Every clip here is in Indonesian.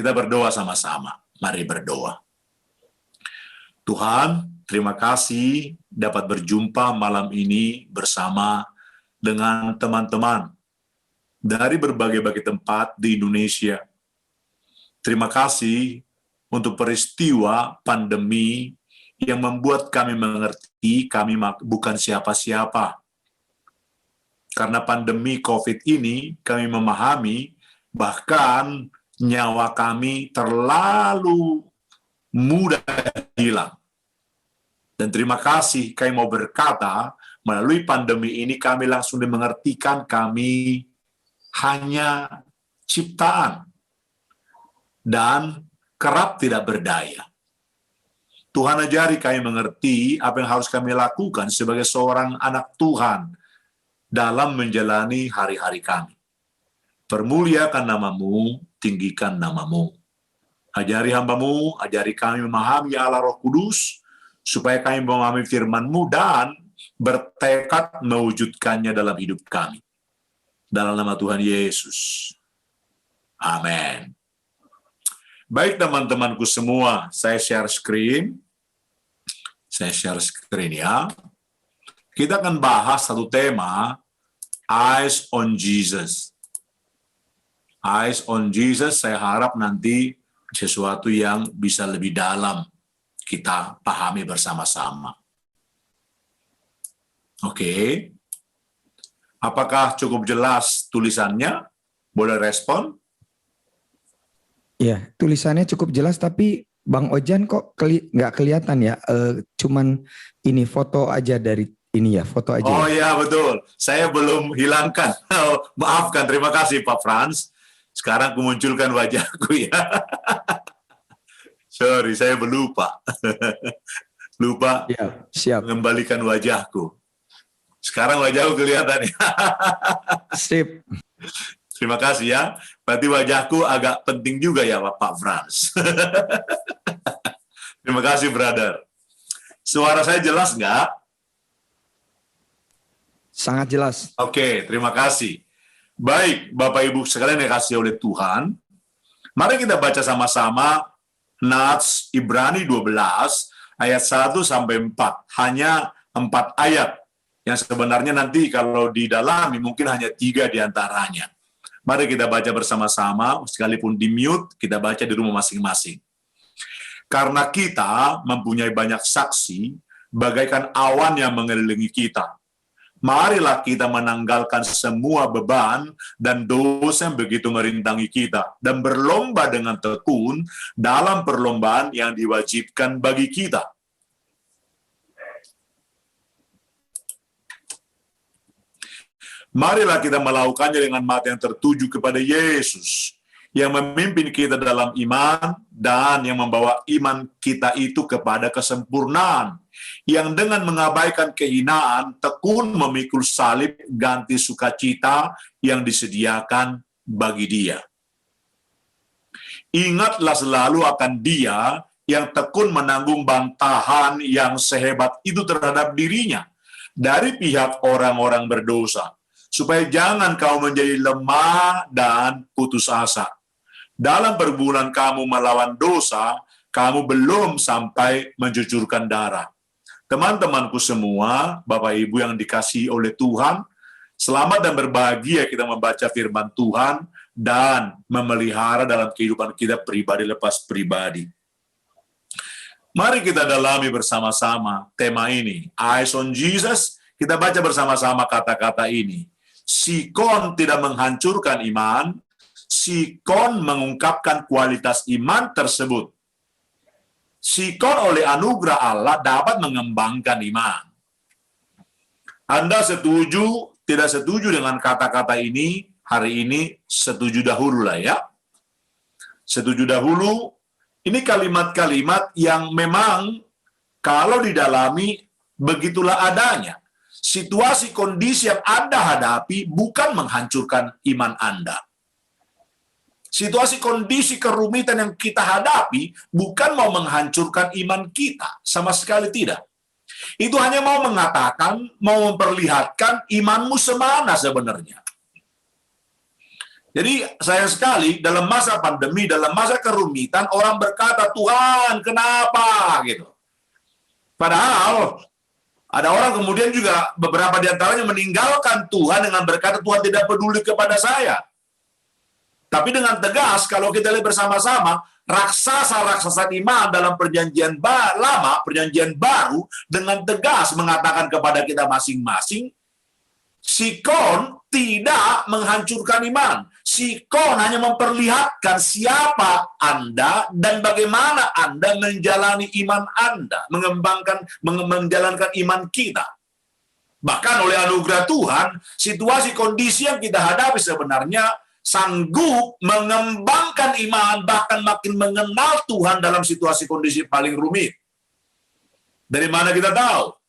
Kita berdoa sama-sama. Mari berdoa. Tuhan, terima kasih dapat berjumpa malam ini bersama dengan teman-teman dari berbagai-bagai tempat di Indonesia. Terima kasih untuk peristiwa pandemi yang membuat kami mengerti kami bukan siapa-siapa. Karena pandemi COVID ini, kami memahami bahkan nyawa kami terlalu mudah hilang. Dan terima kasih kami mau berkata, melalui pandemi ini kami langsung dimengertikan kami hanya ciptaan dan kerap tidak berdaya. Tuhan ajari kami mengerti apa yang harus kami lakukan sebagai seorang anak Tuhan dalam menjalani hari-hari kami. Permuliakan namamu, tinggikan namamu. Ajari hamba-Mu, ajari kami memahami Allah Roh Kudus, supaya kami memahami firman-Mu dan bertekad mewujudkannya dalam hidup kami. Dalam nama Tuhan Yesus. Amin. Baik teman-temanku semua, saya share screen. Saya share screen ya. Kita akan bahas satu tema, Eyes on Jesus. Eyes on Jesus, saya harap nanti sesuatu yang bisa lebih dalam kita pahami bersama-sama. Oke. Apakah cukup jelas tulisannya? Boleh respon? Ya, tulisannya cukup jelas, tapi Bang Ojan kok nggak kelihatan ya? Cuman ini foto aja dari ini ya, foto aja. Oh ya, betul. Saya belum hilangkan. Maafkan, terima kasih Pak Frans. Sekarang kumunculkan wajahku ya. Sorry, saya lupa. Lupa ya, siap. Mengembalikan wajahku. Sekarang wajahku kelihatan ya. Sip. Terima kasih ya. Berarti wajahku agak penting juga ya Pak Frans. Terima kasih, brother. Suara saya jelas nggak? Sangat jelas. Oke, terima kasih. Baik, Bapak Ibu sekalian yang dikasihi oleh Tuhan, mari kita baca sama-sama Nats Ibrani 12 ayat 1 sampai 4. Hanya 4 ayat yang sebenarnya nanti kalau didalami mungkin hanya 3 diantaranya. Mari kita baca bersama-sama, sekalipun di mute, kita baca di rumah masing-masing. Karena kita mempunyai banyak saksi, bagaikan awan yang mengelilingi kita. Marilah kita menanggalkan semua beban dan dosa yang begitu merintangi kita, dan berlomba dengan tekun dalam perlombaan yang diwajibkan bagi kita. Marilah kita melakukannya dengan mata yang tertuju kepada Yesus, yang memimpin kita dalam iman dan yang membawa iman kita itu kepada kesempurnaan, yang dengan mengabaikan kehinaan tekun memikul salib ganti sukacita yang disediakan bagi Dia. Ingatlah selalu akan Dia yang tekun menanggung bantahan yang sehebat itu terhadap dirinya dari pihak orang-orang berdosa, supaya jangan kau menjadi lemah dan putus asa. Dalam perburuan kamu melawan dosa, kamu belum sampai mencucurkan darah. Teman-temanku semua, Bapak Ibu yang dikasihi oleh Tuhan, selamat dan berbahagia kita membaca firman Tuhan dan memelihara dalam kehidupan kita pribadi lepas pribadi. Mari kita dalami bersama-sama tema ini, Eyes on Jesus. Kita baca bersama-sama kata-kata ini. Sikon tidak menghancurkan iman, Sikon mengungkapkan kualitas iman tersebut. Sikon oleh anugerah Allah dapat mengembangkan iman. Anda setuju, tidak setuju dengan kata-kata ini, hari ini setuju dahulu lah ya. Setuju dahulu, ini kalimat-kalimat yang memang kalau didalami begitulah adanya. Situasi kondisi yang Anda hadapi bukan menghancurkan iman Anda. Situasi kondisi kerumitan yang kita hadapi bukan mau menghancurkan iman kita, sama sekali tidak. Itu hanya mau mengatakan, mau memperlihatkan imanmu semana sebenarnya. Jadi sayang sekali dalam masa pandemi, dalam masa kerumitan, orang berkata, Tuhan kenapa? Gitu. Padahal ada orang kemudian juga beberapa di antaranya meninggalkan Tuhan dengan berkata, Tuhan tidak peduli kepada saya. Tapi dengan tegas, kalau kita lihat bersama-sama, raksasa-raksasa iman dalam perjanjian lama, perjanjian baru, dengan tegas mengatakan kepada kita masing-masing, Sikon tidak menghancurkan iman. Sikon hanya memperlihatkan siapa Anda dan bagaimana Anda menjalani iman Anda, menjalankan iman kita. Bahkan oleh anugerah Tuhan, situasi kondisi yang kita hadapi sebenarnya sanggup mengembangkan iman, bahkan makin mengenal Tuhan dalam situasi kondisi paling rumit. Dari mana kita tahu?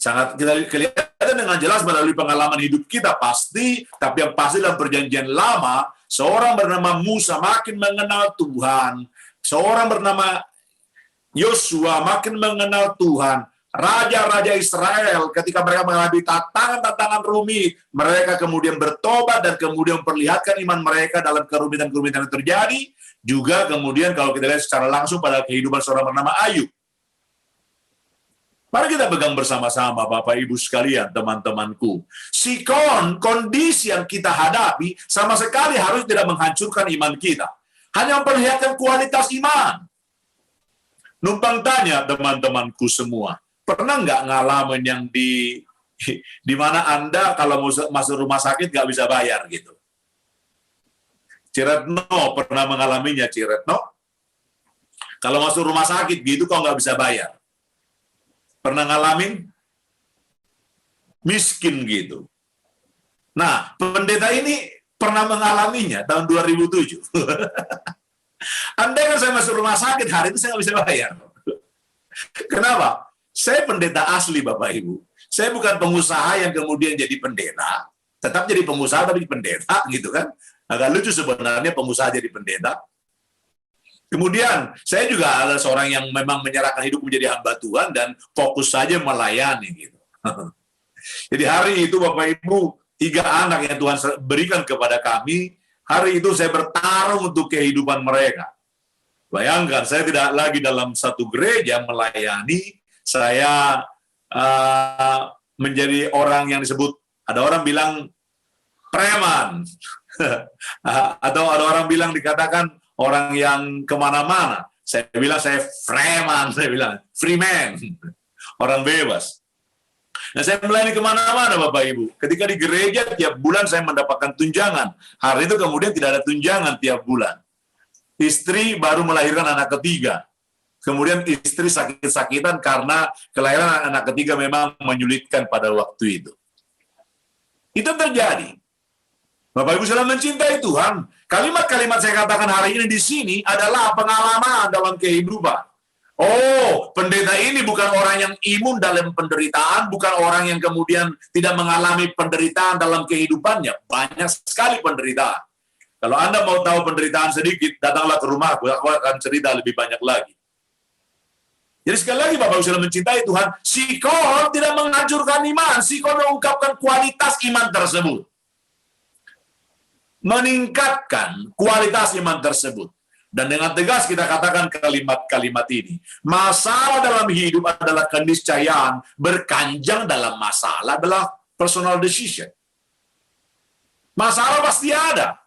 Sangat kita kelihatan dengan jelas melalui pengalaman hidup kita pasti, tapi yang pasti dalam perjanjian lama, seorang bernama Musa makin mengenal Tuhan, seorang bernama Yosua makin mengenal Tuhan, raja-raja Israel ketika mereka mengalami tantangan-tantangan rumit, mereka kemudian bertobat dan kemudian memperlihatkan iman mereka dalam kerumitan-kerumitan yang terjadi, juga kemudian kalau kita lihat secara langsung pada kehidupan seorang bernama Ayub. Mari kita pegang bersama-sama, Bapak Ibu sekalian, teman-temanku. Sikon, kondisi yang kita hadapi, sama sekali harus tidak menghancurkan iman kita. Hanya memperlihatkan kualitas iman. Numpang tanya, teman-temanku semua, pernah nggak ngalamin yang di mana Anda kalau masuk rumah sakit nggak bisa bayar gitu? Ciretno pernah mengalaminya, Ciretno? Kalau masuk rumah sakit gitu kok nggak bisa bayar? Pernah ngalamin? Miskin gitu. Nah, pendeta ini pernah mengalaminya tahun 2007. Andai kan saya masuk rumah sakit, hari itu saya nggak bisa bayar. Kenapa? Saya pendeta asli, Bapak Ibu. Saya bukan pengusaha yang kemudian jadi pendeta. Tetap jadi pengusaha, tapi pendeta, gitu kan. Agak lucu sebenarnya pengusaha jadi pendeta. Kemudian, saya juga adalah seorang yang memang menyerahkan hidup menjadi hamba Tuhan dan fokus saja melayani. Gitu. Jadi hari itu Bapak Ibu, 3 anak yang Tuhan berikan kepada kami, hari itu saya bertarung untuk kehidupan mereka. Bayangkan, saya tidak lagi dalam satu gereja melayani, saya menjadi orang yang disebut, ada orang bilang preman, atau ada orang bilang dikatakan, orang yang kemana-mana. Saya bilang saya freeman, saya bilang free man, orang bebas. Nah, saya melayani kemana-mana, Bapak Ibu. Ketika di gereja, tiap bulan saya mendapatkan tunjangan. Hari itu kemudian tidak ada tunjangan tiap bulan. Istri baru melahirkan anak ketiga. Kemudian istri sakit-sakitan karena kelahiran anak ketiga memang menyulitkan pada waktu itu. Itu terjadi. Bapak Ibu saudara mencintai Tuhan, kalimat-kalimat saya katakan hari ini di sini adalah pengalaman dalam kehidupan. Oh, pendeta ini bukan orang yang imun dalam penderitaan, bukan orang yang kemudian tidak mengalami penderitaan dalam kehidupannya. Banyak sekali penderitaan. Kalau Anda mau tahu penderitaan sedikit, datanglah ke rumahku, aku akan cerita lebih banyak lagi. Jadi sekali lagi Bapak Ibu saudara mencintai Tuhan, Sikon tidak menghancurkan iman, Sikon mengungkapkan kualitas iman tersebut. Meningkatkan kualitas iman tersebut. Dan dengan tegas kita katakan kalimat-kalimat ini. Masalah dalam hidup adalah keniscayaan, berkanjang dalam masalah adalah personal decision. Masalah pasti ada.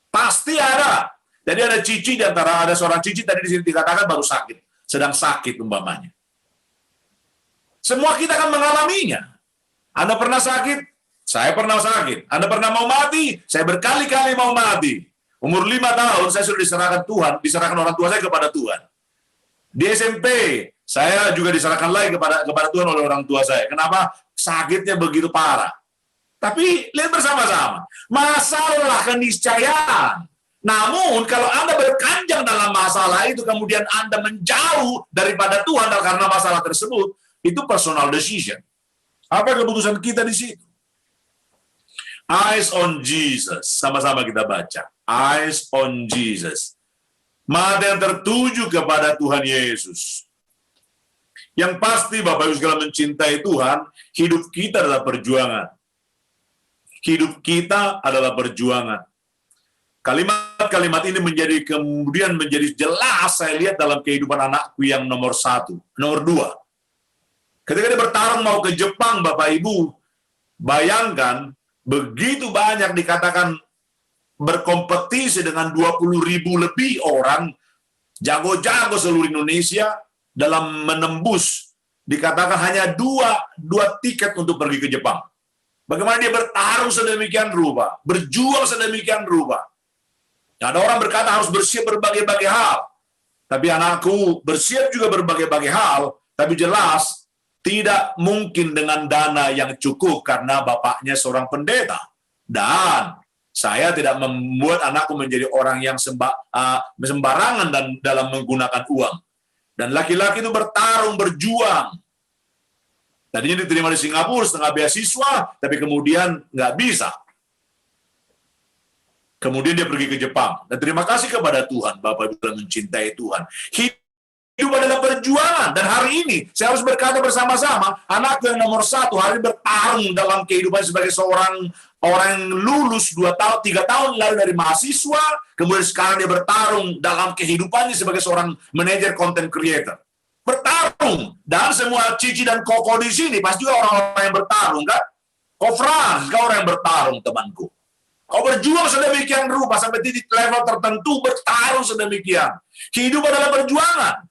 Pasti ada. Jadi ada cici di antara, ada seorang cici tadi di sini dikatakan baru sakit. Sedang sakit umpamanya. Semua kita akan mengalaminya. Anda pernah sakit? Saya pernah sakit. Anda pernah mau mati? Saya berkali-kali mau mati. Umur 5 tahun saya sudah diserahkan Tuhan, diserahkan orang tua saya kepada Tuhan. Di SMP, saya juga diserahkan lagi kepada Tuhan oleh orang tua saya. Kenapa? Sakitnya begitu parah. Tapi lihat bersama-sama. Masalah keniscayaan. Namun kalau Anda berkanjang dalam masalah itu, kemudian Anda menjauh daripada Tuhan karena masalah tersebut, itu personal decision. Apa keputusan kita di situ? Eyes on Jesus. Sama-sama kita baca. Eyes on Jesus. Mata yang tertuju kepada Tuhan Yesus. Yang pasti Bapak Ibu sekalian mencintai Tuhan, hidup kita adalah perjuangan. Hidup kita adalah perjuangan. Kalimat-kalimat ini kemudian menjadi jelas saya lihat dalam kehidupan anakku yang nomor 1. Nomor 2, ketika dia bertarung mau ke Jepang, Bapak Ibu, bayangkan begitu banyak dikatakan berkompetisi dengan 20.000 lebih orang, jago-jago seluruh Indonesia dalam menembus, dikatakan hanya dua tiket untuk pergi ke Jepang. Bagaimana dia bertarung sedemikian rupa, berjuang sedemikian rupa. Ada orang berkata harus bersiap berbagai-bagai hal. Tapi anakku bersiap juga berbagai-bagai hal, tapi jelas tidak mungkin dengan dana yang cukup karena bapaknya seorang pendeta. Dan saya tidak membuat anakku menjadi orang yang sembarangan dan dalam menggunakan uang. Dan laki-laki itu bertarung, berjuang. Tadinya diterima di Singapura setengah beasiswa, tapi kemudian nggak bisa. Kemudian dia pergi ke Jepang. Dan terima kasih kepada Tuhan, Bapak Ibu yang mencintai Tuhan. Hidup adalah perjuangan. Dan hari ini, saya harus berkata bersama-sama, anakku yang nomor 1 hari ini bertarung dalam kehidupan sebagai seorang orang yang lulus 2 tahun, 3 tahun lalu dari mahasiswa, kemudian sekarang dia bertarung dalam kehidupannya sebagai seorang manajer content creator. Bertarung. Dan semua Cici dan Koko di sini pasti juga orang-orang yang bertarung, kan? Ko Frans, kau orang yang bertarung, temanku. Kau berjuang sedemikian rupa sampai titik level tertentu, bertarung sedemikian. Hidup adalah perjuangan.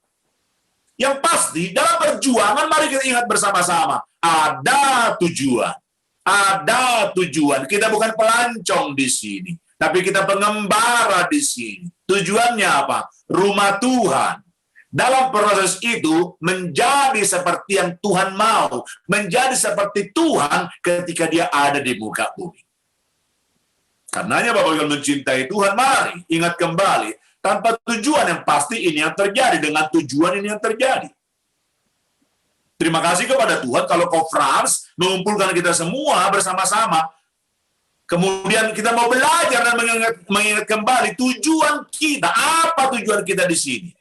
Yang pasti dalam perjuangan mari kita ingat bersama-sama, ada tujuan. Ada tujuan. Kita bukan pelancong di sini, tapi kita pengembara di sini. Tujuannya apa? Rumah Tuhan. Dalam proses itu menjadi seperti yang Tuhan mau, menjadi seperti Tuhan ketika dia ada di muka bumi. Karenanya Bapak Ibu mencintai Tuhan, mari ingat kembali, tanpa tujuan yang pasti ini yang terjadi, dengan tujuan ini yang terjadi. Terima kasih kepada Tuhan kalau Ko Frans mengumpulkan kita semua bersama-sama, kemudian kita mau belajar dan mengingat kembali tujuan kita, apa tujuan kita di sini.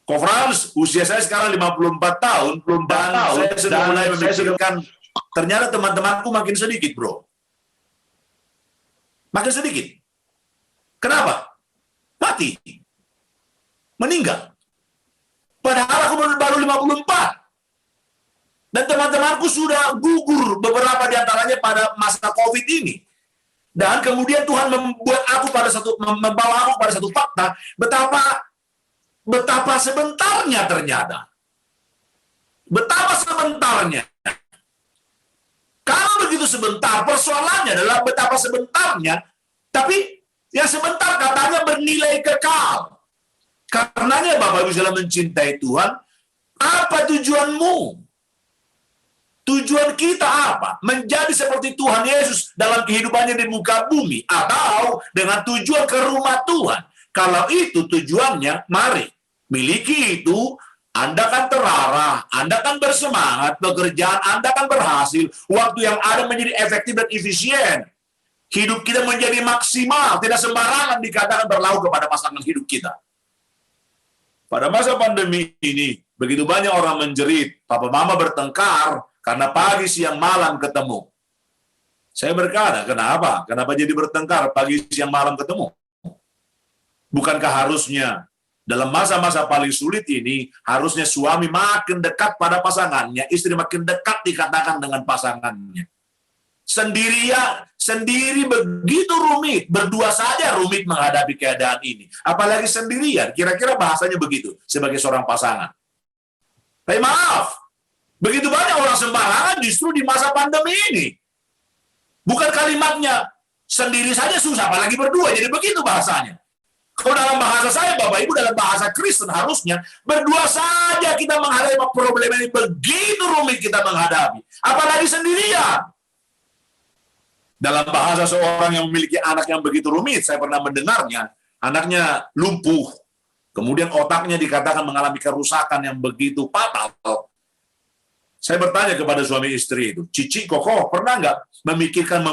Ko Frans, usia saya sekarang 54 tahun, saya sudah mulai memikirkan, ternyata teman-temanku makin sedikit, bro. Makin sedikit. Kenapa? Mati. Meninggal. Padahal aku baru 54. Dan teman-temanku sudah gugur beberapa di antaranya pada masa COVID ini. Dan kemudian Tuhan membawa aku pada satu fakta, betapa sebentarnya ternyata. Betapa sebentarnya. Kalau begitu sebentar, persoalannya adalah betapa sebentarnya, tapi yang sebentar katanya bernilai kekal. Karenanya Bapak Ibu saudara mencintai Tuhan, apa tujuanmu? Tujuan kita apa? Menjadi seperti Tuhan Yesus dalam kehidupannya di muka bumi, atau dengan tujuan ke rumah Tuhan. Kalau itu tujuannya, mari miliki itu. Anda kan terarah, Anda kan bersemangat, pekerjaan Anda kan berhasil, waktu yang ada menjadi efektif dan efisien. Hidup kita menjadi maksimal, tidak sembarangan dikatakan berlaku kepada pasangan hidup kita. Pada masa pandemi ini, begitu banyak orang menjerit, papa mama bertengkar, karena pagi, siang, malam ketemu. Saya berkata, kenapa? Kenapa jadi bertengkar pagi, siang, malam ketemu? Bukankah harusnya dalam masa-masa paling sulit ini, harusnya suami makin dekat pada pasangannya, istri makin dekat dikatakan dengan pasangannya. Sendiri begitu rumit, berdua saja rumit menghadapi keadaan ini. Apalagi sendirian, kira-kira bahasanya begitu, sebagai seorang pasangan. Tapi maaf, begitu banyak orang sembarangan justru di masa pandemi ini. Bukan kalimatnya, sendiri saja susah, apalagi berdua, jadi begitu bahasanya. Kalau dalam bahasa saya, Bapak Ibu, dalam bahasa Kristen harusnya berdua saja kita menghadapi problem ini, begitu rumit kita menghadapi. Apalagi sendirian. Dalam bahasa seorang yang memiliki anak yang begitu rumit, saya pernah mendengarnya, anaknya lumpuh. Kemudian otaknya dikatakan mengalami kerusakan yang begitu fatal. Saya bertanya kepada suami istri itu, Cici, Koko, pernah nggak memikirkan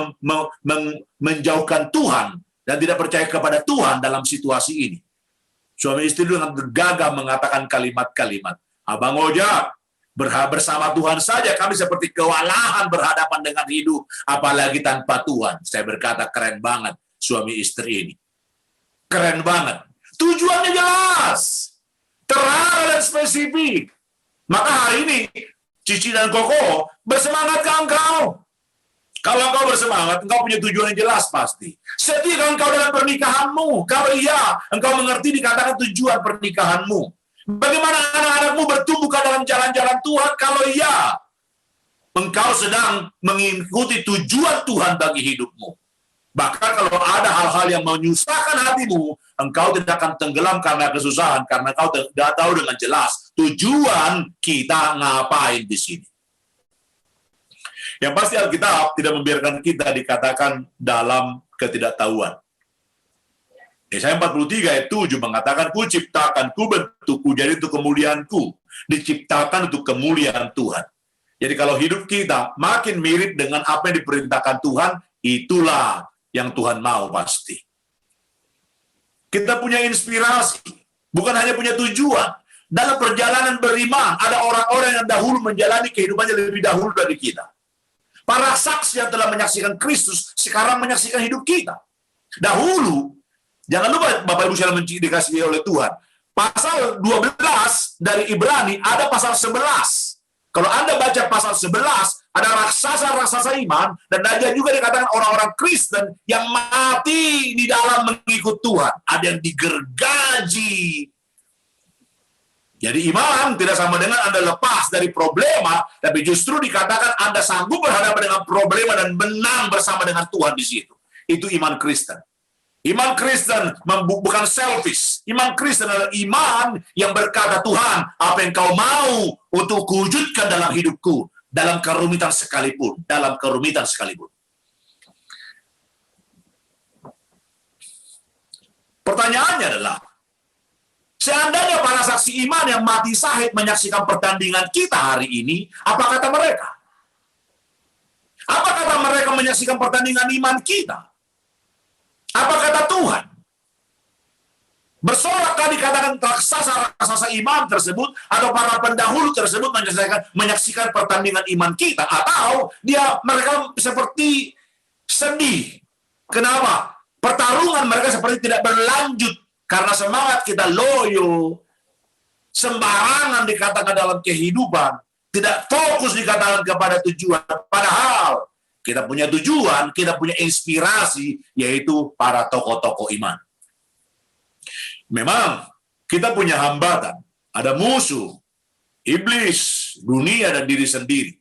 menjauhkan Tuhan dan tidak percaya kepada Tuhan dalam situasi ini? Suami istri dengan bergagah mengatakan kalimat-kalimat, Abang Ojak, bersama Tuhan saja kami seperti kewalahan berhadapan dengan hidup, apalagi tanpa Tuhan. Saya berkata, keren banget suami istri ini. Keren banget. Tujuannya jelas, terarah dan spesifik. Maka hari ini, Cici dan Koko, bersemangatkah engkau? Kalau engkau bersemangat, engkau punya tujuan yang jelas pasti. Setiakah engkau dalam pernikahanmu? Kalau iya, engkau mengerti dikatakan tujuan pernikahanmu. Bagaimana anak-anakmu bertumbuh ke dalam jalan-jalan Tuhan? Kalau iya, engkau sedang mengikuti tujuan Tuhan bagi hidupmu. Bahkan kalau ada hal-hal yang menyusahkan hatimu, engkau tidak akan tenggelam karena kesusahan, karena engkau tidak tahu dengan jelas tujuan kita ngapain di sini. Yang pasti Alkitab tidak membiarkan kita dikatakan dalam ketidaktahuan. Yesaya 43 ayat 7 mengatakan, ku ciptakan, ku bentuk, ku jadi untuk kemuliaanku. Diciptakan untuk kemuliaan Tuhan. Jadi kalau hidup kita makin mirip dengan apa yang diperintahkan Tuhan, itulah yang Tuhan mau pasti. Kita punya inspirasi, bukan hanya punya tujuan. Dalam perjalanan beriman, ada orang-orang yang dahulu menjalani kehidupannya lebih dahulu dari kita. Para saksi yang telah menyaksikan Kristus, sekarang menyaksikan hidup kita. Dahulu, jangan lupa Bapak Ibu sekalian dikasihi oleh Tuhan, pasal 12 dari Ibrani ada pasal 11. Kalau Anda baca pasal 11, ada raksasa-raksasa iman, dan ada juga dikatakan orang-orang Kristen yang mati di dalam mengikut Tuhan. Ada yang digergaji. Jadi iman tidak sama dengan Anda lepas dari problema, tapi justru dikatakan Anda sanggup berhadapan dengan problema dan menang bersama dengan Tuhan di situ. Itu iman Kristen. Iman Kristen bukan selfish. Iman Kristen adalah iman yang berkata, Tuhan, apa yang kau mau untuk kuwujudkan dalam hidupku, dalam kerumitan sekalipun, dalam kerumitan sekalipun. Pertanyaannya adalah, seandainya para saksi iman yang mati syahid menyaksikan pertandingan kita hari ini, apa kata mereka? Apa kata mereka menyaksikan pertandingan iman kita? Apa kata Tuhan? Bersorakkah dikatakan raksasa-raksasa iman tersebut atau para pendahulu tersebut menyaksikan pertandingan iman kita, atau mereka seperti sedih? Kenapa? Pertarungan mereka seperti tidak berlanjut karena semangat kita loyo, sembarangan dikatakan dalam kehidupan, tidak fokus dikatakan kepada tujuan. Padahal kita punya tujuan, kita punya inspirasi, yaitu para tokoh-tokoh iman. Memang kita punya hambatan, ada musuh, iblis, dunia, dan diri sendiri.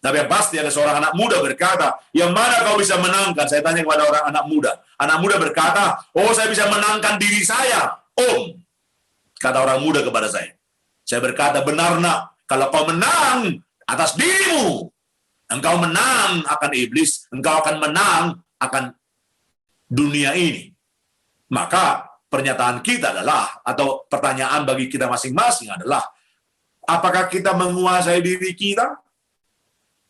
Tapi yang pasti ada seorang anak muda berkata, yang mana kau bisa menangkan? Saya tanya kepada orang anak muda. Anak muda berkata, oh saya bisa menangkan diri saya, Om. Kata orang muda kepada saya. Saya berkata, benar nak, kalau kau menang atas dirimu, engkau menang akan iblis, engkau akan menang akan dunia ini. Maka pernyataan kita adalah, atau pertanyaan bagi kita masing-masing adalah, apakah kita menguasai diri kita?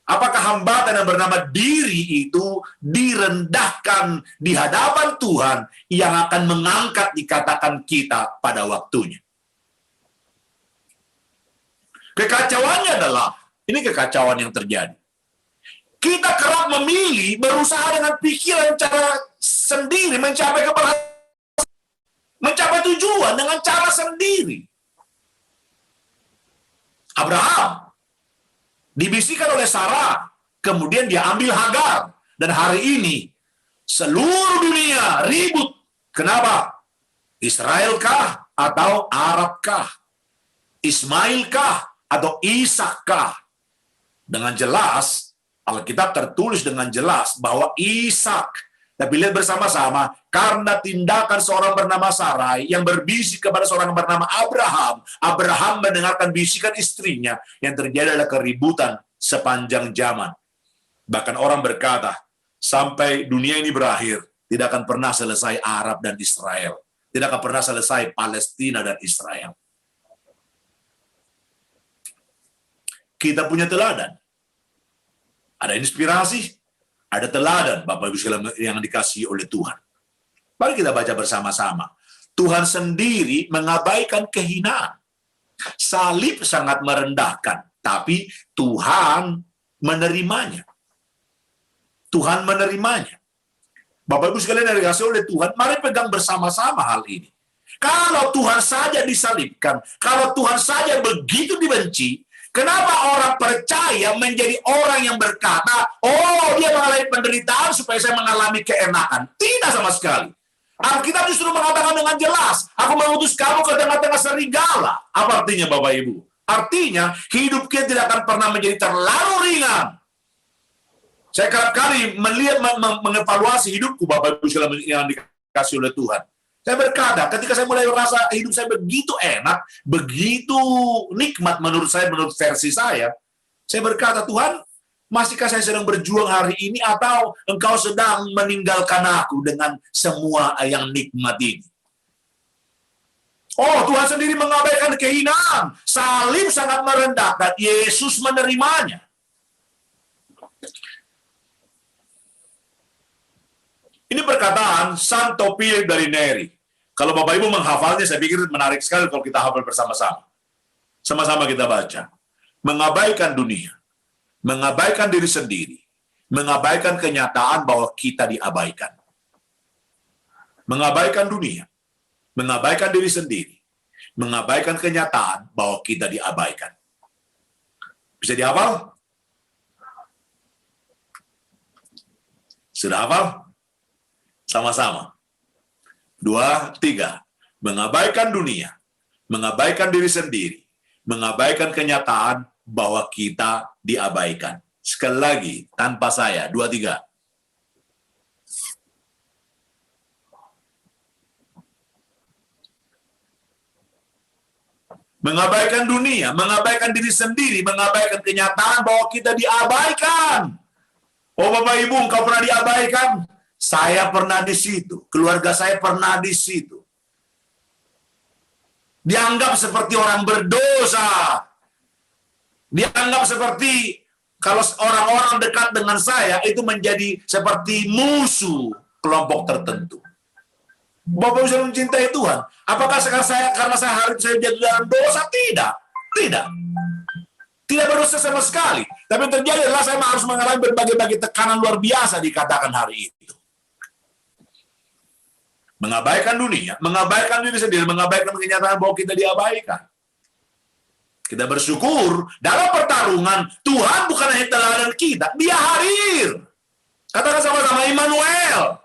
Apakah hambatan yang bernama diri itu direndahkan di hadapan Tuhan yang akan mengangkat dikatakan kita pada waktunya? Kekacauannya adalah, ini kekacauan yang terjadi. Kita kerap memilih, berusaha dengan pikiran cara sendiri mencapai tujuan dengan cara sendiri. Abraham dibisikkan oleh Sarah, kemudian dia ambil Hagar, dan hari ini seluruh dunia ribut. Kenapa? Israel kah atau Arab kah? Ismail kah atau Ishak kah? Dengan jelas Alkitab tertulis dengan jelas bahwa Ishak. Tapi lihat bersama-sama, karena tindakan seorang bernama Sarai yang berbisik kepada seorang bernama Abraham, Abraham mendengarkan bisikan istrinya, yang terjadi adalah keributan sepanjang zaman. Bahkan orang berkata, sampai dunia ini berakhir, tidak akan pernah selesai Arab dan Israel. Tidak akan pernah selesai Palestina dan Israel. Kita punya teladan. Ada inspirasi, ada teladan, Bapak Ibu sekalian yang dikasihi oleh Tuhan. Mari kita baca bersama-sama. Tuhan sendiri mengabaikan kehinaan. Salib sangat merendahkan, tapi Tuhan menerimanya. Tuhan menerimanya. Bapak Ibu sekalian yang dikasihi oleh Tuhan, mari pegang bersama-sama hal ini. Kalau Tuhan saja disalibkan, kalau Tuhan saja begitu dibenci, kenapa orang percaya menjadi orang yang berkata, oh dia mengalami penderitaan supaya saya mengalami keenakan? Tidak sama sekali. Alkitab justru mengatakan dengan jelas, aku mengutus kamu ke tengah-tengah serigala. Apa artinya Bapak Ibu? Artinya hidup kita tidak akan pernah menjadi terlalu ringan. Saya kerap kali melihat, mengevaluasi hidupku, Bapak Ibu sekalian yang dikasih oleh Tuhan. Saya berkata, ketika saya mulai merasa hidup saya begitu enak, begitu nikmat menurut saya, menurut versi saya berkata, Tuhan, masihkah saya sedang berjuang hari ini, atau Engkau sedang meninggalkan aku dengan semua yang nikmat ini? Oh, Tuhan sendiri mengabaikan kehinaan. Salib sangat merendahkan, Yesus menerimanya. Ini perkataan Santo Pio dari Neri. Kalau Bapak Ibu menghafalnya, saya pikir menarik sekali kalau kita hafal bersama-sama. Sama-sama kita baca. Mengabaikan dunia, mengabaikan diri sendiri, mengabaikan kenyataan bahwa kita diabaikan. Mengabaikan dunia, mengabaikan diri sendiri, mengabaikan kenyataan bahwa kita diabaikan. Bisa dihafal? Sudah hafal? Sama-sama. 2, 3. Mengabaikan dunia, mengabaikan diri sendiri, mengabaikan kenyataan bahwa kita diabaikan. Sekali lagi, tanpa saya. 2, 3. Mengabaikan dunia, mengabaikan diri sendiri, mengabaikan kenyataan bahwa kita diabaikan. Oh Bapak Ibu, engkau pernah diabaikan? Saya pernah di situ, keluarga saya pernah di situ. Dianggap seperti orang berdosa. Dianggap seperti, kalau orang-orang dekat dengan saya, itu menjadi seperti musuh kelompok tertentu. Bapak bisa mencintai Tuhan. Apakah sekarang karena saya jatuh dalam dosa? Tidak. Tidak. Tidak berdosa sama sekali. Tapi yang terjadi adalah saya harus mengalami berbagai-bagai tekanan luar biasa dikatakan hari itu. Mengabaikan dunia, mengabaikan diri sendiri, mengabaikan kenyataan bahwa kita diabaikan. Kita bersyukur dalam pertarungan, Tuhan bukan hanya teladan kita, Dia hadir. Katakan sama-sama, Immanuel.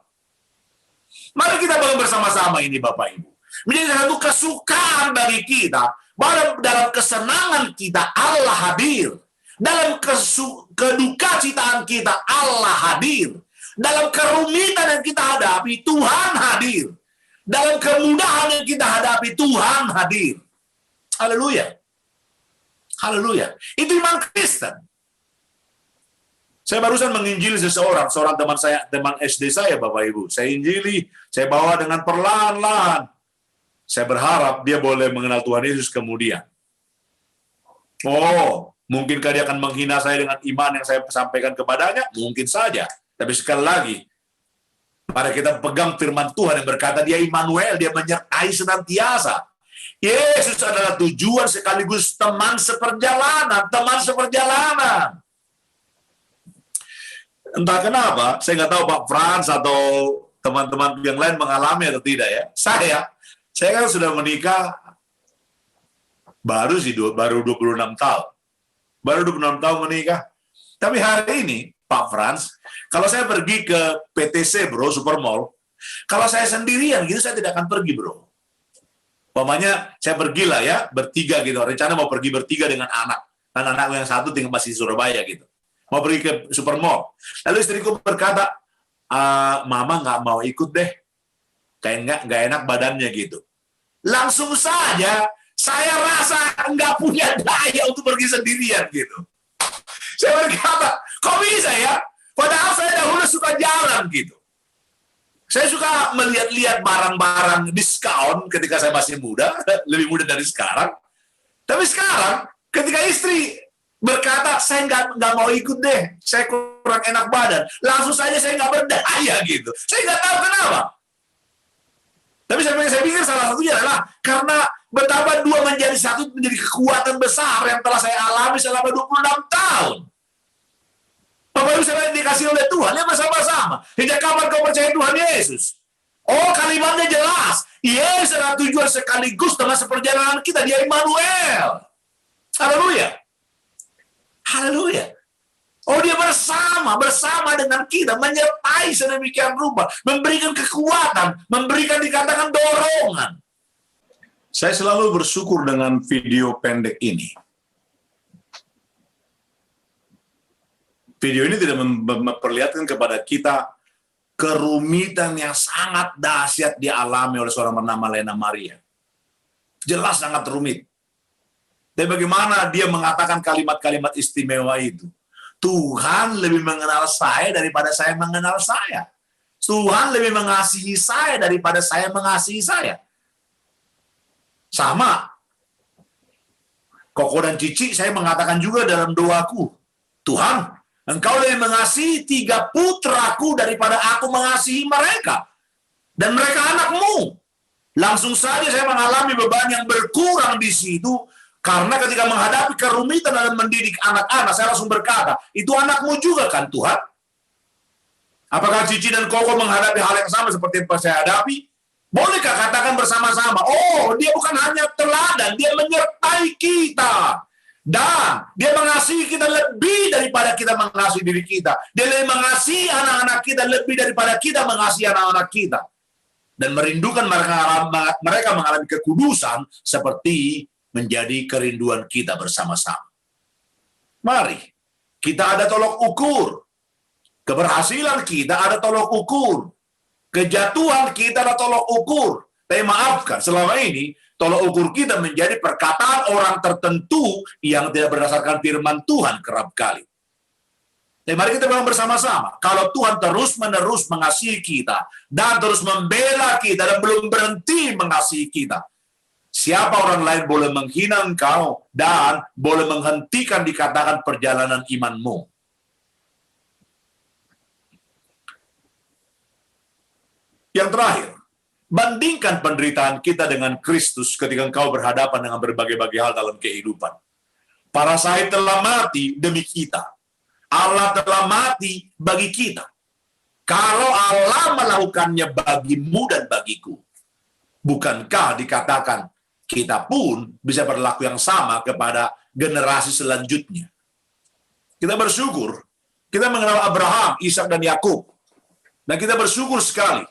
Mari kita bangun bersama-sama ini Bapak Ibu. Menjadi satu kesukaan bagi kita, bahwa dalam kesenangan kita Allah hadir. Dalam kedukacitaan kita Allah hadir. Dalam kerumitan yang kita hadapi, Tuhan hadir. Dalam kemudahan yang kita hadapi, Tuhan hadir. Haleluya. Haleluya. Itu iman Kristen. Saya barusan menginjili seorang teman saya, teman SD saya, Bapak Ibu. Saya injili, saya bawa dengan perlahan-lahan. Saya berharap dia boleh mengenal Tuhan Yesus kemudian. Oh, mungkinkah dia akan menghina saya dengan iman yang saya sampaikan kepadanya? Mungkin saja. Tapi sekali lagi, mari kita pegang firman Tuhan yang berkata Dia Immanuel, Dia menyertai senantiasa. Yesus adalah tujuan sekaligus teman seperjalanan, Entah kenapa, saya nggak tahu Pak Frans atau teman-teman yang lain mengalami atau tidak ya. Saya kan sudah menikah baru 26 tahun. Baru 26 tahun menikah. Tapi hari ini, Pak Frans, kalau saya pergi ke PTC, bro, Supermall, kalau saya sendirian gitu, saya tidak akan pergi, bro. Umpamanya, saya pergilah ya, bertiga gitu. Rencana mau pergi bertiga dengan anak. Dan anakku yang satu tinggal masih di Surabaya gitu. Mau pergi ke Supermall. Lalu istriku berkata, Mama nggak mau ikut deh. Kayak nggak enak badannya gitu. Langsung saja, saya rasa nggak punya daya untuk pergi sendirian gitu. Saya berkata, kok bisa ya? Padahal saya dahulu suka jalan gitu. Saya suka melihat-lihat barang-barang diskon ketika saya masih muda, lebih muda dari sekarang. Tapi sekarang, ketika istri berkata, saya nggak mau ikut deh, saya kurang enak badan, langsung saja saya nggak berdaya gitu. Saya nggak tahu kenapa. Tapi saya pikir salah satunya adalah karena betapa dua menjadi satu menjadi kekuatan besar yang telah saya alami selama 26 tahun. Bapak Ibu saudara yang dikasih oleh Tuhan, ya bersama-sama. Sejak kapan kau percaya Tuhan Yesus? Oh, kalimatnya jelas. Yesus adalah tujuan sekaligus dengan seperjalanan kita. Dia Immanuel. Haleluya. Haleluya. Oh, dia bersama dengan kita, menyertai sedemikian rupa, memberikan kekuatan, memberikan dikatakan dorongan. Saya selalu bersyukur dengan video pendek ini. Video ini tidak memperlihatkan kepada kita kerumitan yang sangat dahsyat dialami oleh seorang bernama Lena Maria. Jelas sangat rumit. Dan bagaimana dia mengatakan kalimat-kalimat istimewa itu. Tuhan lebih mengenal saya daripada saya mengenal saya. Tuhan lebih mengasihi saya daripada saya mengasihi saya. Sama. Koko dan Cici saya mengatakan juga dalam doaku. Tuhan, Engkau lebih mengasihi 3 putraku daripada aku mengasihi mereka. Dan mereka anakmu. Langsung saja saya mengalami beban yang berkurang di situ. Karena ketika menghadapi kerumitan dalam mendidik anak-anak, saya langsung berkata, itu anakmu juga kan Tuhan? Apakah Cici dan Koko menghadapi hal yang sama seperti yang saya hadapi? Bolehkah katakan bersama-sama, oh dia bukan hanya teladan, dia menyertai kita. Dan dia mengasihi kita lebih daripada kita mengasihi diri kita. Dia lebih mengasihi anak-anak kita lebih daripada kita mengasihi anak-anak kita. Dan merindukan mereka mengalami kekudusan seperti menjadi kerinduan kita bersama-sama. Mari, kita ada tolok ukur. Keberhasilan kita ada tolok ukur. Kejatuhan kita ada tolok ukur. Tapi maafkan, selama ini tolok ukur kita menjadi perkataan orang tertentu yang tidak berdasarkan firman Tuhan kerap kali. Jadi mari kita bilang bersama-sama, kalau Tuhan terus-menerus mengasihi kita dan terus membela kita dan belum berhenti mengasihi kita, siapa orang lain boleh menghina engkau dan boleh menghentikan dikatakan perjalanan imanmu. Yang terakhir, bandingkan penderitaan kita dengan Kristus ketika engkau berhadapan dengan berbagai-bagai hal dalam kehidupan. Para sahabat telah mati demi kita. Allah telah mati bagi kita. Kalau Allah melakukannya bagimu dan bagiku, bukankah dikatakan kita pun bisa berlaku yang sama kepada generasi selanjutnya? Kita bersyukur, kita mengenal Abraham, Ishak, dan Yakub. Dan kita bersyukur sekali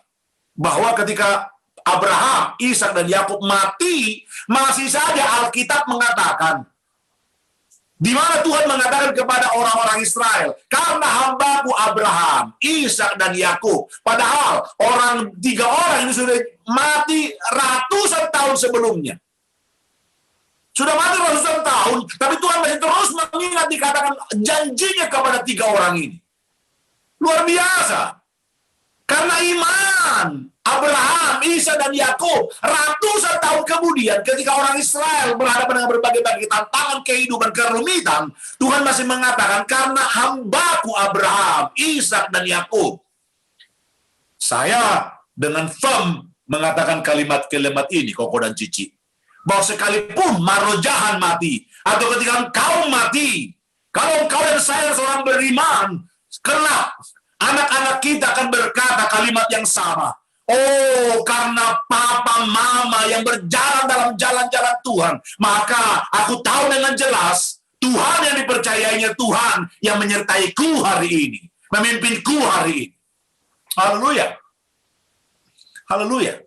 bahwa ketika Abraham, Ishak, dan Yakub mati, masih saja Alkitab mengatakan, di mana Tuhan mengatakan kepada orang-orang Israel, karena hambaku Abraham, Ishak, dan Yakub. Padahal 3 orang ini sudah mati ratusan tahun sebelumnya. Sudah mati ratusan tahun, tapi Tuhan masih terus mengingat dikatakan janjinya kepada 3 orang ini. Luar biasa. Karena iman Abraham, Ishak, dan Yakub ratusan tahun kemudian ketika orang Israel berhadapan dengan berbagai-bagai tantangan kehidupan kerumitan, Tuhan masih mengatakan karena hambaku Abraham, Ishak, dan Yakub. Saya dengan firm mengatakan kalimat-kalimat ini, Koko dan Cici, bahwa sekalipun Marojahan mati atau ketika engkau mati, kalau engkau dan saya seorang beriman, kelak anak-anak kita akan berkata kalimat yang sama. Oh, karena papa mama yang berjalan dalam jalan-jalan Tuhan, maka aku tahu dengan jelas Tuhan yang dipercayainya, Tuhan yang menyertaiku hari ini, memimpinku hari ini. Haleluya. Haleluya.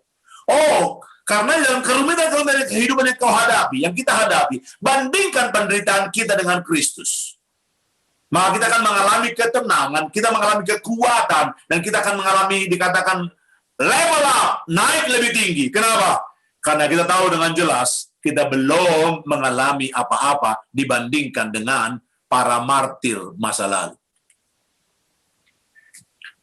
Oh, karena dalam kerumitan kehidupan yang kau hadapi, yang kita hadapi, bandingkan penderitaan kita dengan Kristus. Maka kita akan mengalami ketenangan, kita mengalami kekuatan, dan kita akan mengalami dikatakan level up, naik lebih tinggi. Kenapa? Karena kita tahu dengan jelas kita belum mengalami apa-apa dibandingkan dengan para martir masa lalu.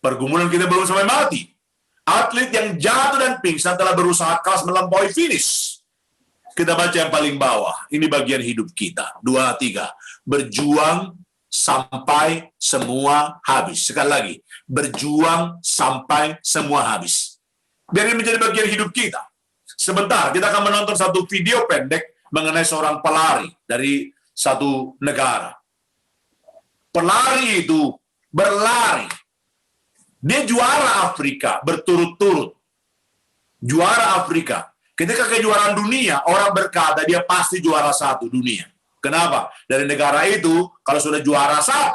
Pergumulan kita belum sampai mati. Atlet yang jatuh dan pingsan telah berusaha keras melampaui finish. Kita baca yang paling bawah. Ini bagian hidup kita. 2, 3. Berjuang sampai semua habis. Sekali lagi, berjuang sampai semua habis. Biar ini menjadi bagian hidup kita. Sebentar, kita akan menonton satu video pendek mengenai seorang pelari dari satu negara. Pelari itu berlari. Dia juara Afrika berturut-turut. Juara Afrika. Ketika kejuaraan dunia, orang berkata dia pasti juara 1 dunia. Kenapa? Dari negara itu, kalau sudah juara 1,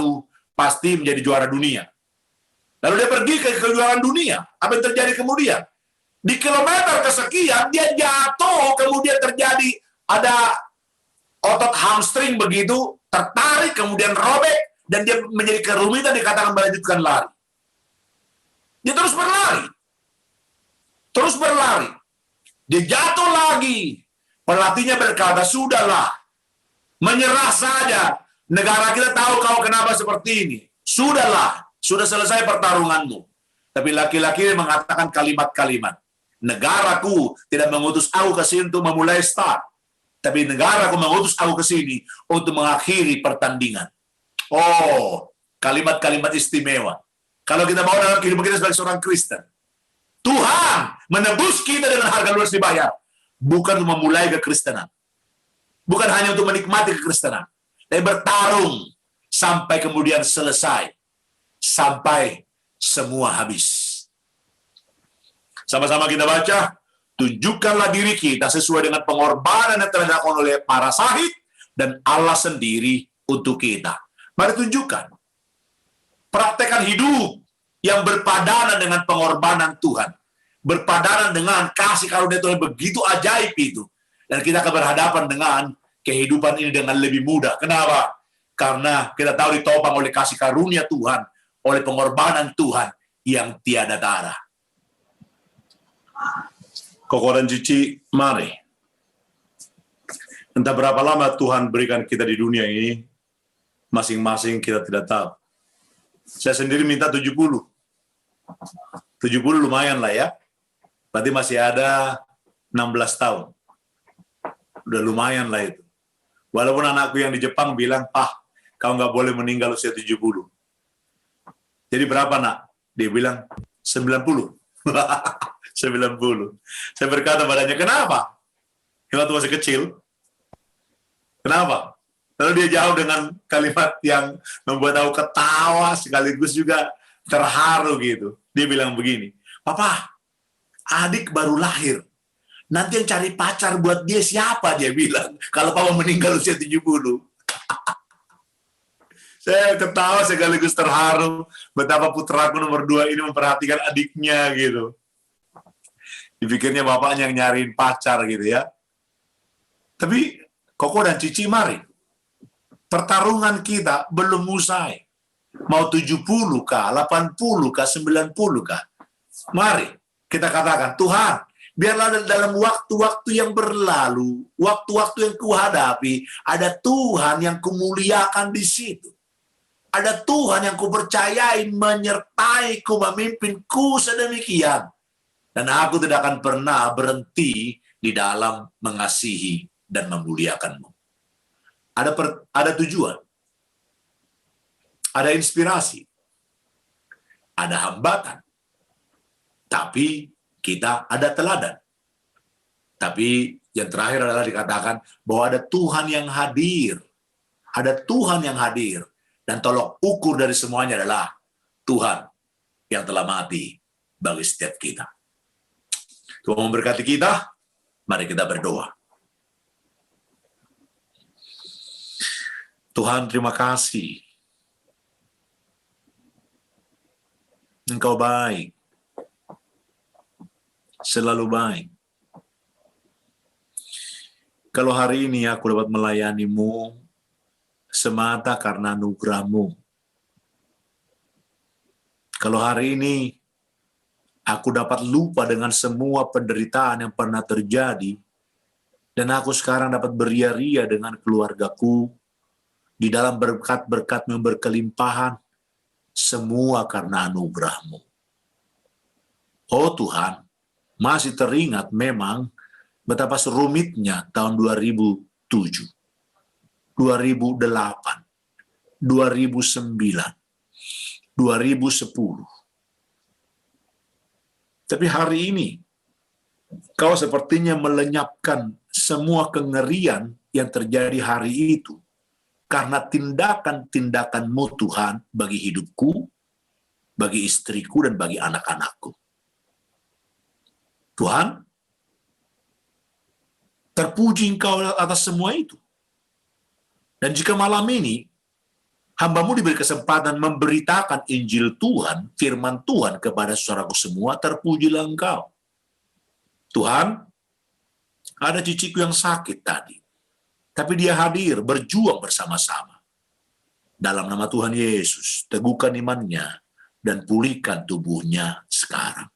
pasti menjadi juara dunia. Lalu dia pergi ke kejuaraan dunia. Apa yang terjadi kemudian? Di kilometer kesekian, dia jatuh, kemudian terjadi ada otot hamstring begitu, tertarik, kemudian robek, dan dia menjadi kerumitan, dikatakan melanjutkan lari. Dia terus berlari. Terus berlari. Dia jatuh lagi. Pelatihnya berkata, sudahlah, menyerah saja. Negara kita tahu kau kenapa seperti ini. Sudahlah, sudah selesai pertarunganmu. Tapi laki-laki mengatakan kalimat-kalimat. Negaraku tidak mengutus aku ke sini untuk memulai start. Tapi negaraku mengutus aku ke sini untuk mengakhiri pertandingan. Oh, kalimat-kalimat istimewa. Kalau kita mau dalam kehidupan kita sebagai seorang Kristen, Tuhan menebus kita dengan harga luar dibayar. Bukan untuk memulai kekristenan. Bukan hanya untuk menikmati kekristenan. Tapi bertarung sampai kemudian selesai. Sampai semua habis. Sama-sama kita baca. Tunjukkanlah diri kita sesuai dengan pengorbanan yang telah dilakukan oleh para syahid dan Allah sendiri untuk kita. Mari tunjukkan. Praktekkan hidup yang berpadanan dengan pengorbanan Tuhan. Berpadanan dengan kasih karunia Tuhan begitu ajaib itu. Dan kita akan berhadapan dengan kehidupan ini dengan lebih mudah. Kenapa? Karena kita tahu ditopang oleh kasih karunia Tuhan, oleh pengorbanan Tuhan yang tiada tara. Koko dan Cici, mari. Entah berapa lama Tuhan berikan kita di dunia ini, masing-masing kita tidak tahu. Saya sendiri minta 70. 70 lumayan lah ya. Berarti masih ada 16 tahun. Udah lumayan lah itu. Walaupun anakku yang di Jepang bilang, "Pah, kau nggak boleh meninggal usia 70. Jadi berapa, nak? Dia bilang, 90. 90. Saya berkata padanya, kenapa? Waktu masih kecil. Kenapa? Lalu dia jawab dengan kalimat yang membuat aku ketawa sekaligus juga terharu gitu. Dia bilang begini, "Papa, adik baru lahir. Nanti yang cari pacar buat dia siapa?" Dia bilang, "kalau papa meninggal usia 70. Saya ketawa sekaligus terharu betapa putraku nomor 2 ini memperhatikan adiknya gitu. Dipikirnya bapaknya yang nyariin pacar gitu ya. Tapi Koko dan Cici, mari. Pertarungan kita belum usai. Mau 70 kah, 80 kah, 90 kah? Mari kita katakan, Tuhan, biarlah dalam waktu-waktu yang berlalu, waktu-waktu yang kuhadapi, ada Tuhan yang kumuliakan di situ. Ada Tuhan yang kupercayai menyertaiku, memimpinku sedemikian. Dan aku tidak akan pernah berhenti di dalam mengasihi dan memuliakanmu. Ada tujuan. Ada inspirasi. Ada hambatan. Tapi kita ada teladan. Tapi yang terakhir adalah dikatakan bahwa ada Tuhan yang hadir. Ada Tuhan yang hadir. Dan tolok ukur dari semuanya adalah Tuhan yang telah mati bagi setiap kita. Tuhan memberkati kita. Mari kita berdoa. Tuhan, terima kasih. Engkau baik. Selalu baik. Kalau hari ini aku dapat melayani-Mu semata karena anugerah-Mu. Kalau hari ini aku dapat lupa dengan semua penderitaan yang pernah terjadi, dan aku sekarang dapat beria-ria dengan keluargaku, di dalam berkat-berkat yang berkelimpahan, semua karena anugerah-Mu. Oh Tuhan, masih teringat memang betapa serumitnya tahun 2007, 2008, 2009, 2010. Tapi hari ini, Kau sepertinya melenyapkan semua kengerian yang terjadi hari itu. karena tindakan-tindakan-Mu Tuhan bagi hidupku, bagi istriku, dan bagi anak-anakku. Tuhan, terpuji Engkau atas semua itu. Dan jika malam ini hamba-Mu diberi kesempatan memberitakan Injil Tuhan, firman Tuhan kepada saudaraku semua, terpujilah Engkau. Tuhan, ada cicikku yang sakit tadi, tapi dia hadir, berjuang bersama-sama. Dalam nama Tuhan Yesus, teguhkan imannya dan pulihkan tubuhnya sekarang.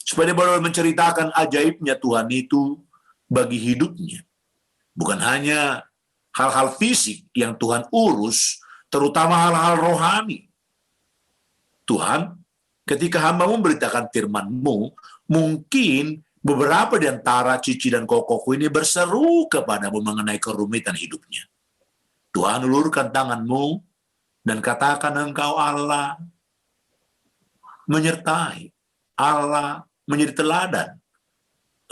Supaya dia boleh menceritakan ajaibnya Tuhan itu bagi hidupnya. Bukan hanya hal-hal fisik yang Tuhan urus, terutama hal-hal rohani. Tuhan, ketika hamba-Mu memberitakan firman-Mu, mungkin beberapa di antara Cici dan Kokoku ini berseru kepadamu mengenai kerumitan hidupnya. Tuhan, ulurkan tangan-Mu dan katakan Engkau Allah menyertai, Allah menjadi teladan.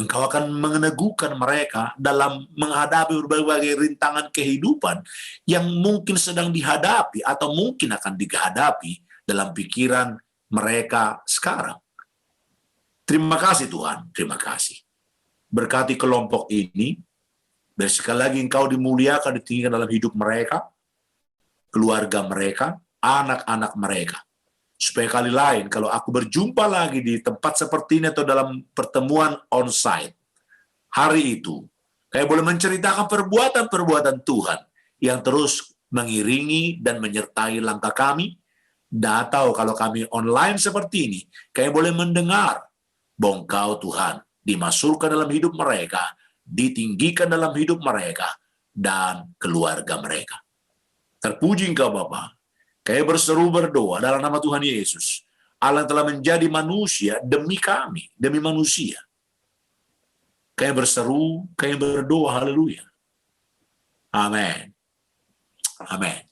Engkau akan meneguhkan mereka dalam menghadapi berbagai rintangan kehidupan yang mungkin sedang dihadapi atau mungkin akan dihadapi dalam pikiran mereka sekarang. Terima kasih Tuhan, terima kasih. Berkati kelompok ini, dan sekali lagi Engkau dimuliakan, ditinggikan dalam hidup mereka, keluarga mereka, anak-anak mereka. Supaya kali lain kalau aku berjumpa lagi di tempat seperti ini atau dalam pertemuan onsite, hari itu, saya boleh menceritakan perbuatan-perbuatan Tuhan yang terus mengiringi dan menyertai langkah kami. Dan atau kalau kami online seperti ini, kayak boleh mendengar bahwa Engkau Tuhan dimasukkan dalam hidup mereka, ditinggikan dalam hidup mereka, dan keluarga mereka. Terpuji Engkau Bapa. Kayak berseru berdoa dalam nama Tuhan Yesus. Allah telah menjadi manusia demi kami, demi manusia. Kayak berseru, kayak berdoa, haleluya. Amin. Amin.